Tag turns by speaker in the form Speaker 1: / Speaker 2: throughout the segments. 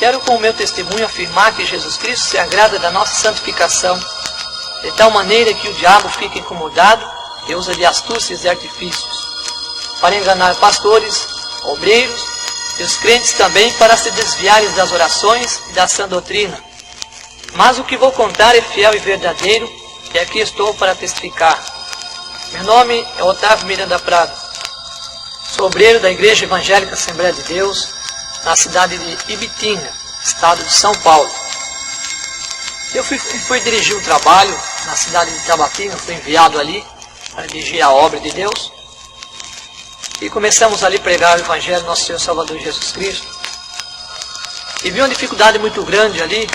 Speaker 1: quero com o meu testemunho afirmar que Jesus Cristo se agrada da nossa santificação, de tal maneira que o diabo fica incomodado e usa de astúcias e artifícios, para enganar pastores, obreiros e os crentes também, para se desviarem das orações e da sã doutrina. Mas o que vou contar é fiel e verdadeiro, e aqui estou para testificar. Meu nome é Otávio Miranda Prado. Sou obreiro da Igreja Evangélica Assembleia de Deus, na cidade de Ibitinga, estado de São Paulo. Eu fui dirigir um trabalho na cidade de Tabatinga, fui enviado ali para dirigir a obra de Deus. E começamos ali a pregar o Evangelho do nosso Senhor Salvador Jesus Cristo. E vi uma dificuldade muito grande ali,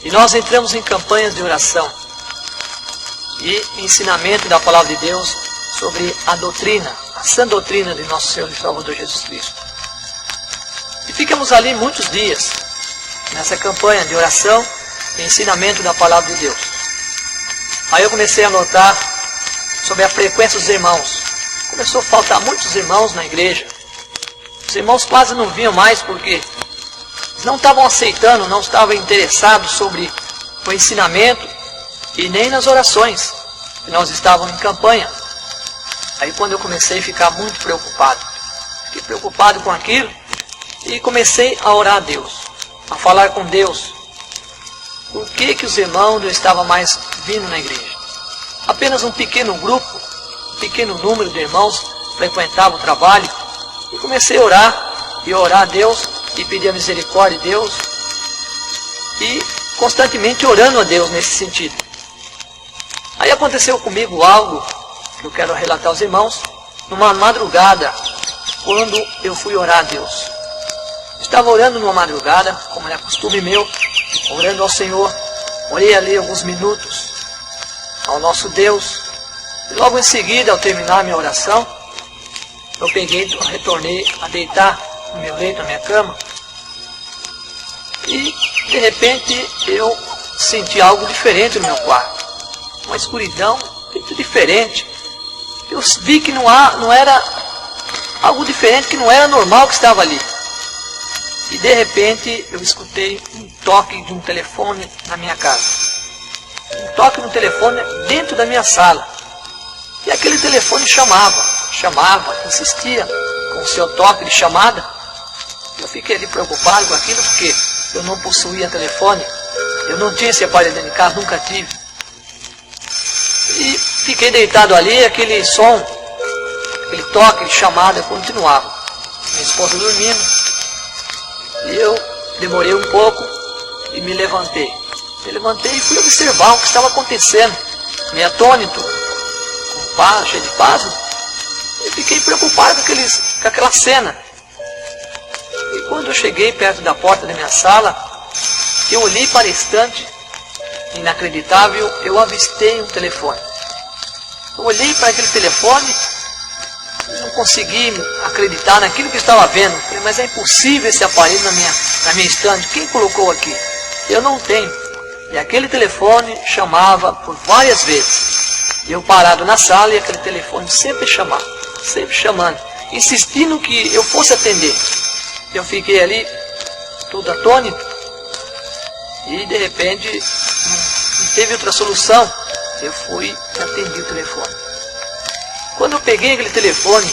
Speaker 1: e nós entramos em campanhas de oração e ensinamento da Palavra de Deus sobre a doutrina, a sã doutrina de nosso Senhor e Salvador Jesus Cristo. E ficamos ali muitos dias, nessa campanha de oração e ensinamento da Palavra de Deus. Aí eu comecei a notar sobre a frequência dos irmãos. Começou a faltar muitos irmãos na igreja. Os irmãos quase não vinham mais porque não estavam aceitando, não estavam interessados sobre o ensinamento e nem nas orações. E nós estávamos em campanha. Aí quando eu comecei a ficar muito preocupado. Fiquei preocupado com aquilo e comecei a orar a Deus, a falar com Deus. Por que os irmãos não estavam mais vindo na igreja? Apenas um pequeno grupo, um pequeno número de irmãos frequentava o trabalho. E comecei a orar a Deus e pedir a misericórdia de Deus. E constantemente orando a Deus nesse sentido. Aí aconteceu comigo algo que eu quero relatar aos irmãos, numa madrugada, quando eu fui orar a Deus. Estava orando numa madrugada, como é costume meu, orando ao Senhor. Orei ali alguns minutos ao nosso Deus. E logo em seguida, ao terminar a minha oração, eu retornei a deitar no meu leito, na minha cama. E, de repente, eu senti algo diferente no meu quarto. Uma escuridão muito diferente. Eu vi que não era algo diferente, que não era normal que estava ali. E de repente eu escutei um toque de um telefone na minha casa. Um toque no telefone dentro da minha sala. E aquele telefone chamava, insistia com o seu toque de chamada. Eu fiquei ali preocupado com aquilo porque eu não possuía telefone. Eu não tinha esse aparelho dentro de casa, nunca tive. E fiquei deitado ali, aquele som, aquele toque de chamada continuava. Minha esposa dormindo. E eu demorei um pouco e me levantei. Me levantei e fui observar o que estava acontecendo. Meio atônito, cheio de pasmo. E fiquei preocupado com aquela cena. E quando eu cheguei perto da porta da minha sala, eu olhei para a estante. Inacreditável, eu avistei um telefone. Eu olhei para aquele telefone e não consegui acreditar naquilo que eu estava vendo. Falei, mas é impossível esse aparelho na minha estante. Quem colocou aqui? Eu não tenho. E aquele telefone chamava por várias vezes. Eu parado na sala e aquele telefone sempre chamando, insistindo que eu fosse atender. Eu fiquei ali, todo atônito, e de repente não teve outra solução. Eu fui e atendi o telefone. Quando eu peguei aquele telefone,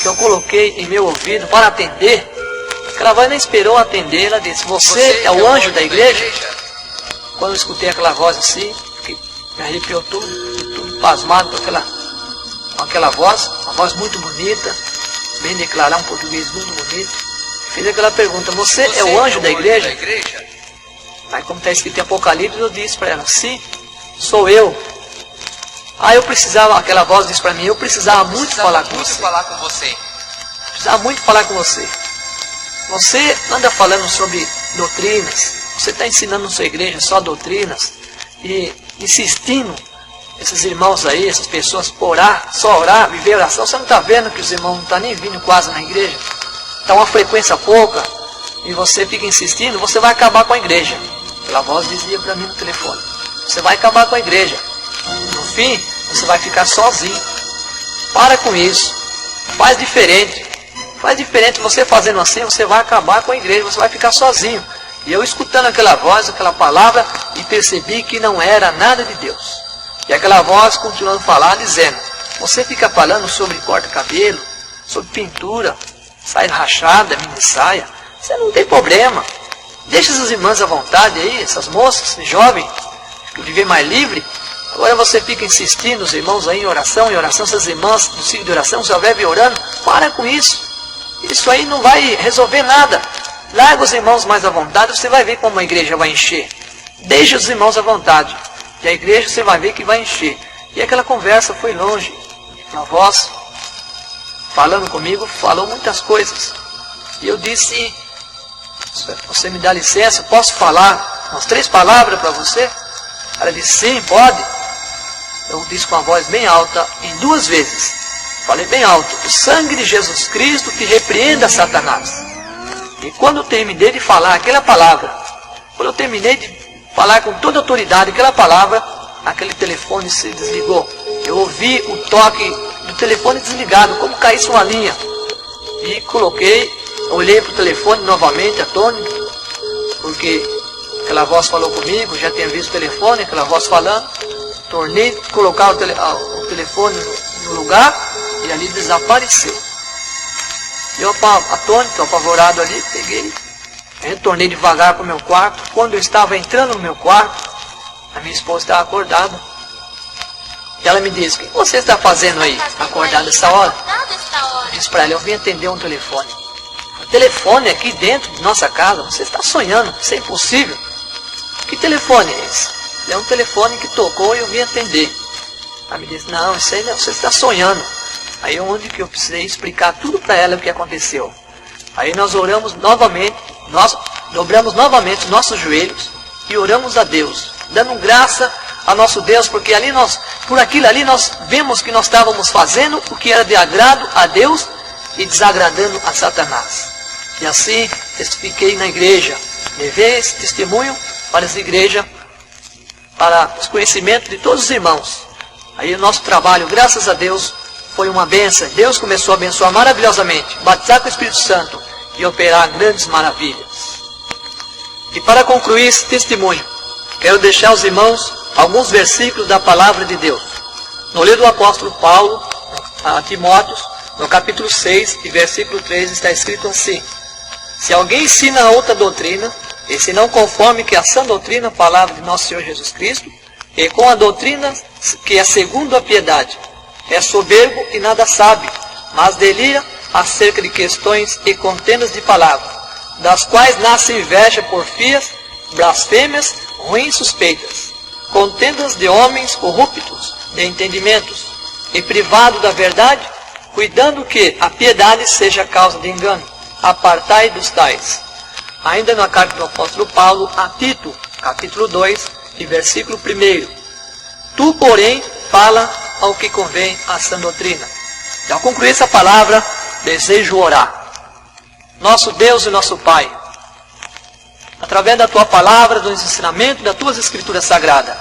Speaker 1: que eu coloquei em meu ouvido para atender, aquela voz nem esperou atender, ela disse, você é o anjo da igreja? Quando eu escutei aquela voz assim, me arrepiou tudo pasmado com aquela voz, uma voz muito bonita, bem declarar, um português muito bonito. Fiz aquela pergunta, você é o anjo da igreja? Aí como está escrito em Apocalipse, eu disse para ela, sim, sou eu. Aí eu precisava, aquela voz disse para mim, eu precisava muito falar com você. Precisava muito falar com você. Você anda falando sobre doutrinas, você está ensinando na sua igreja só doutrinas, e insistindo, esses irmãos aí, essas pessoas, só orar, viver oração. Você não está vendo que os irmãos não estão nem vindo quase na igreja? Está uma frequência pouca, e você fica insistindo, você vai acabar com a igreja. Aquela voz dizia para mim no telefone, você vai acabar com a igreja. No fim, você vai ficar sozinho. Para com isso. Faz diferente. Faz diferente. Você fazendo assim, você vai acabar com a igreja. Você vai ficar sozinho. E eu escutando aquela voz, aquela palavra, e percebi que não era nada de Deus. E aquela voz continuando a falar, dizendo: você fica falando sobre corta-cabelo, sobre pintura, saia rachada, mini saia, você não tem problema. Deixa essas irmãs à vontade aí, essas moças, jovens, que viver mais livre. Agora você fica insistindo, os irmãos aí em oração, essas irmãs no ciclo de oração, só vive orando. Para com isso. Isso aí não vai resolver nada. Larga os irmãos mais à vontade, você vai ver como a igreja vai encher. Deixa os irmãos à vontade. E a igreja você vai ver que vai encher. E aquela conversa foi longe. A voz, falando comigo, falou muitas coisas. E eu disse: você me dá licença, posso falar umas 3 palavras para você? Ela disse: sim, pode. Eu disse com a voz bem alta, em 2 vezes. Falei bem alto: o sangue de Jesus Cristo te repreenda, Satanás. E quando eu terminei de falar aquela palavra, quando eu terminei de falar com toda a autoridade aquela palavra, aquele telefone se desligou. Eu ouvi o toque do telefone desligado, como caísse uma linha. E olhei para o telefone novamente, atônito, porque aquela voz falou comigo, já tinha visto o telefone, aquela voz falando. Tornei a colocar o telefone no lugar e ali desapareceu. Eu atônito, apavorado ali, peguei, retornei devagar para o meu quarto. Quando eu estava entrando no meu quarto, a minha esposa estava acordada. E ela me disse: o que você está fazendo aí, acordada nessa hora? Eu disse para ela: eu vim atender um telefone. O telefone aqui dentro de nossa casa, você está sonhando, isso é impossível. Que telefone é esse? É um telefone que tocou e eu vim atender. Ela me disse: não, isso aí não, você está sonhando. Aí onde que eu precisei explicar tudo para ela o que aconteceu. Aí nós oramos novamente, nós dobramos novamente os nossos joelhos e oramos a Deus, dando graça a nosso Deus, porque ali por aquilo ali nós vemos que nós estávamos fazendo o que era de agrado a Deus e desagradando a Satanás. E assim testifiquei na igreja, levei esse testemunho para essa igreja, para os conhecimentos de todos os irmãos. Aí o nosso trabalho, graças a Deus, foi uma bênção. Deus começou a abençoar maravilhosamente, batizar com o Espírito Santo e operar grandes maravilhas. E para concluir esse testemunho, quero deixar aos irmãos alguns versículos da palavra de Deus. No livro do apóstolo Paulo, a Timóteo, no capítulo 6 e versículo 3, está escrito assim: se alguém ensina outra doutrina, e se não conforme que a sã doutrina, a palavra de nosso Senhor Jesus Cristo, e com a doutrina que é segundo a piedade, é soberbo e nada sabe, mas delira acerca de questões e contendas de palavras, das quais nasce inveja, porfias, blasfêmias, ruins suspeitas, contendas de homens corruptos, de entendimentos, e privado da verdade, cuidando que a piedade seja causa de engano. Apartai dos tais. Ainda na carta do apóstolo Paulo a Tito, capítulo 2 e versículo 1. Tu, porém, fala ao que convém à sã doutrina. E ao concluir essa palavra, desejo orar. Nosso Deus e nosso Pai, através da Tua palavra, dos ensinamentos das Tuas Escrituras Sagradas,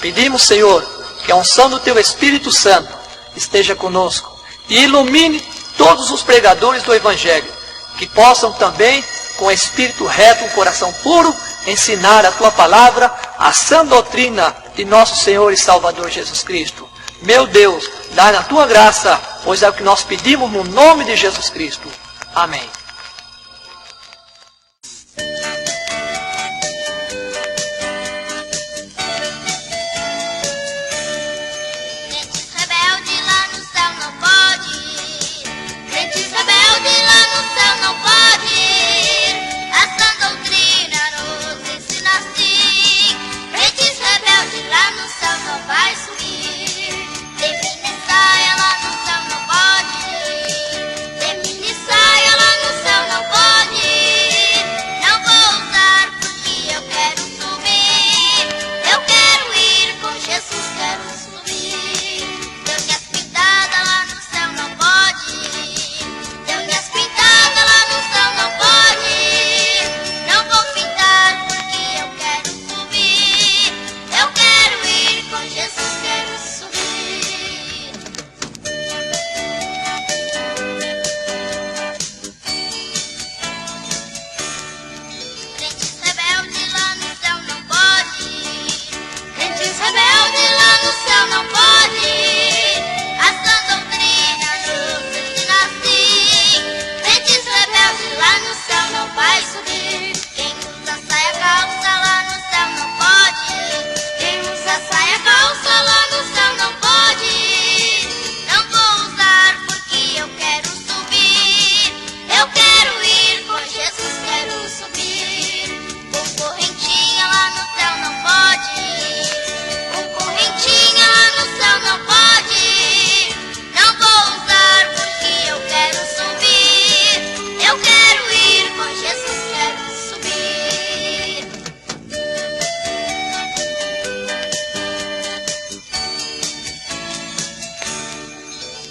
Speaker 1: pedimos, Senhor, que a unção do Teu Espírito Santo esteja conosco e ilumine todos os pregadores do Evangelho, que possam também, com espírito reto, um coração puro, ensinar a Tua palavra, a sã doutrina de nosso Senhor e Salvador Jesus Cristo. Meu Deus, dá na Tua graça, pois é o que nós pedimos no nome de Jesus Cristo. Amém.
Speaker 2: Tem mini saia lá no céu, não pode. subir. Com correntinha lá no céu não pode ir. Com correntinha lá no céu não pode ir. Não vou usar porque eu quero subir. Eu quero ir com Jesus, quero subir.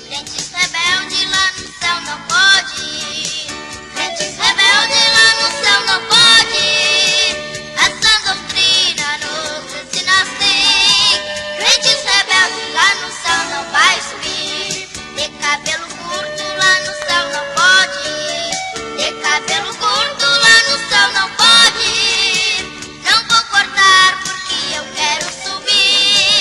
Speaker 2: Crentes rebeldes lá no céu não pode ir. Crentes rebeldes lá no céu não pode ir. Essa doutrina nos ensina assim. Crentes rebeldes lá no céu não vai subir. De cabelo curto lá no céu não pode ir. De cabelo curto lá no céu não pode ir. Não vou cortar porque eu quero subir.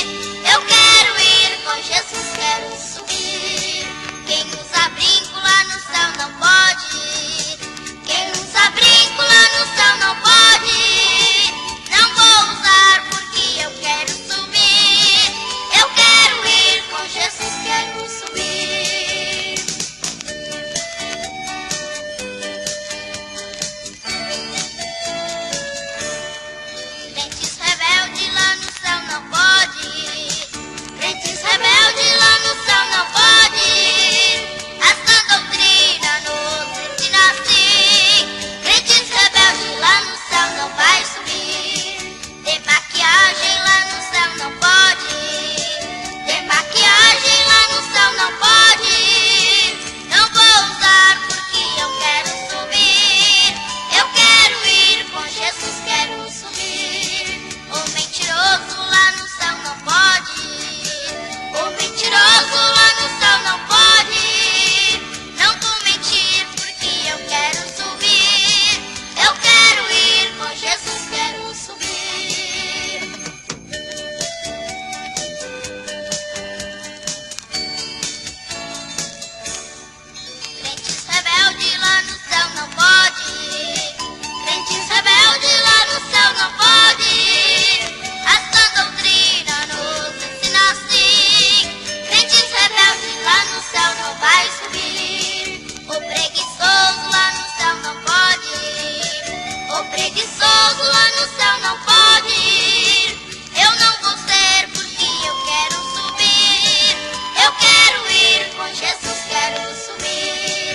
Speaker 2: Eu quero ir com Jesus, quero subir. Quem usa brinco lá no céu não pode ir. Quem usa brinco lá no céu não pode ir. Não vou usar porque eu quero subir. Eu quero ir com Jesus, quero subir. Crentes rebeldes lá no céu não pode ir. Crentes rebeldes lá no céu não pode ir. Essa doutrina nos ensina assim. Crentes rebeldes lá no céu não vai subir. De maquiagem lá no céu não pode ir. De maquiagem lá no céu não pode ir. Não vou usar porque eu quero subir. Eu quero ir com Jesus, quero subir. O mentiroso lá no céu não pode ir. O mentiroso lá no céu não pode ir. Não vou mentir porque eu quero subir. Eu quero ir com Jesus, quero subir. Crentes rebeldes lá no céu não pode ir. Crentes rebeldes lá no céu não pode ir. Essa doutrina nos ensina assim. Crentes rebeldes lá no céu não vai subir. O preguiçoso lá no céu não pode ir. O preguiçoso lá no céu não pode ir. Eu não vou ser porque eu quero subir. Eu quero ir com Jesus, quero subir.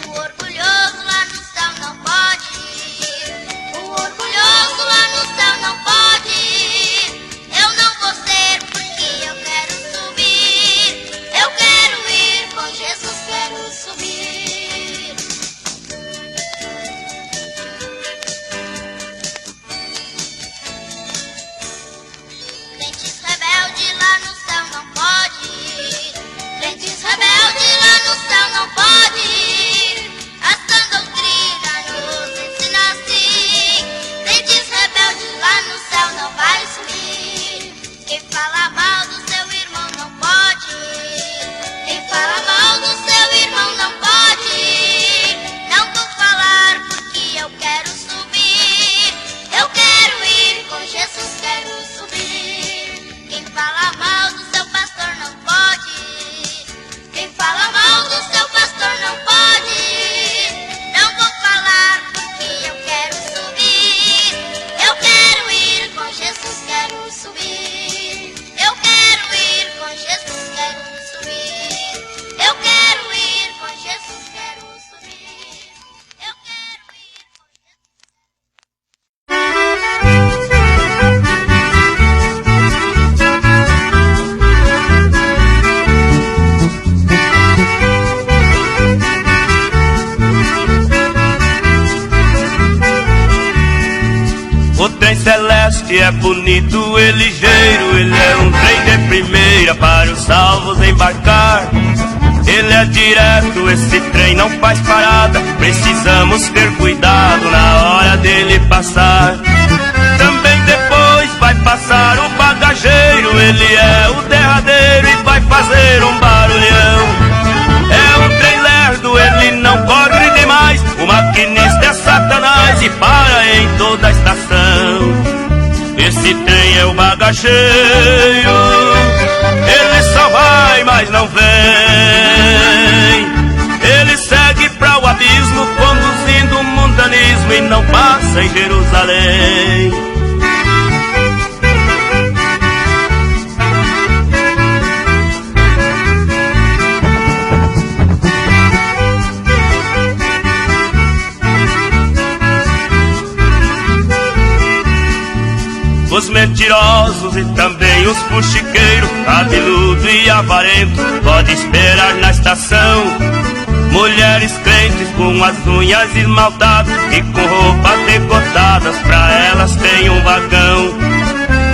Speaker 2: O orgulhoso lá no céu não pode ir. O orgulhoso lá no céu não pode ir. Eu não vou ser porque eu quero subir. Eu quero ir com Jesus, quero subir. Crentes rebeldes lá no céu não pode ir. Crentes rebeldes lá no céu não pode ir. Essa doutrina nos ensina assim. Crentes rebeldes lá no céu não vai subir. Quem fala mal do seu irmão não pode ir. Quem fala mal do seu irmão não pode ir. Não vou falar porque eu quero subir. Eu quero ir com Jesus, quero subir. Quem fala mal do seu pastor não pode ir. Quem fala mal do seu pastor não pode ir. Não vou falar porque eu quero subir. Eu quero ir com Jesus, quero subir. Eu quero ir com Jesus, quero subir. Eu quero ir com Jesus, quero subir. Eu quero ir com
Speaker 3: O trem celeste é bonito e ligeiro. Ele é um trem de primeira para os salvos embarcar. Ele é direto, esse trem não faz parada. Precisamos ter cuidado na hora dele passar. Também depois vai passar o bagageiro. Ele é o derradeiro e vai fazer um barulhão. É um trem lerdo, ele não corre demais. O maquinista é Satanás e para em toda a estação. Esse trem é o bagageiro. Ele só vai, mas não vem. Ele segue pra o abismo, conduzindo um mundaneiro. mundanismo e não passa em Jerusalém. Os mentirosos e também os fuxiqueiros, cabeludo e avarento, pode esperar na estação. Mulheres crentes com as unhas esmaltadas e com roupas decotadas, pra elas tem um vagão.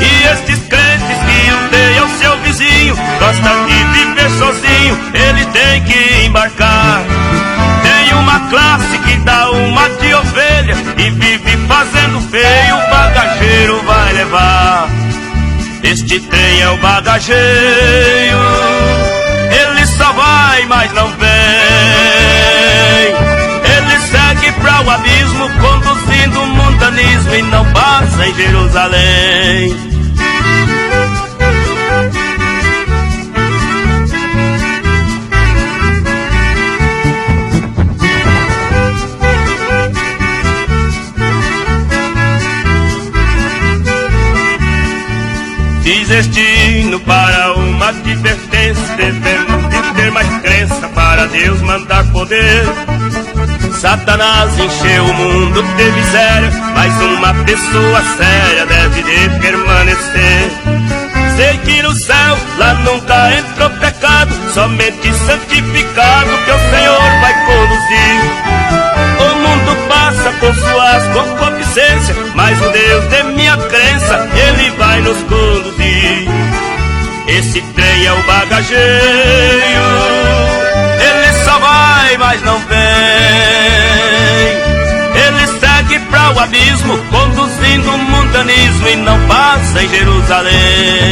Speaker 3: E estes crentes que odeiam seu vizinho, gostam de viver sozinho, ele tem que embarcar. Tem uma classe que dá uma de ovelha e vive fazendo feio, o bagageiro vai levar. Este trem é o bagageiro, ele só vai, mas não vem. Ele segue para o abismo, conduzindo o mundanismo e não passa em Jerusalém. Diz este hino para uma advertência: devemos de ter mais crença para Deus mandar poder. Satanás encheu o mundo de miséria, mas uma pessoa séria deve de permanecer. Sei que no céu lá nunca entrou pecado, somente santificado que o Senhor vai conduzir. O mundo passa com suas concupiscências, mas o Deus de minha crença, Ele vai nos conduzir. Esse trem é o bagageiro, ele só vai, mas não vem. Ele segue para o abismo, conduzindo o mundanismo e não passa em Jerusalém.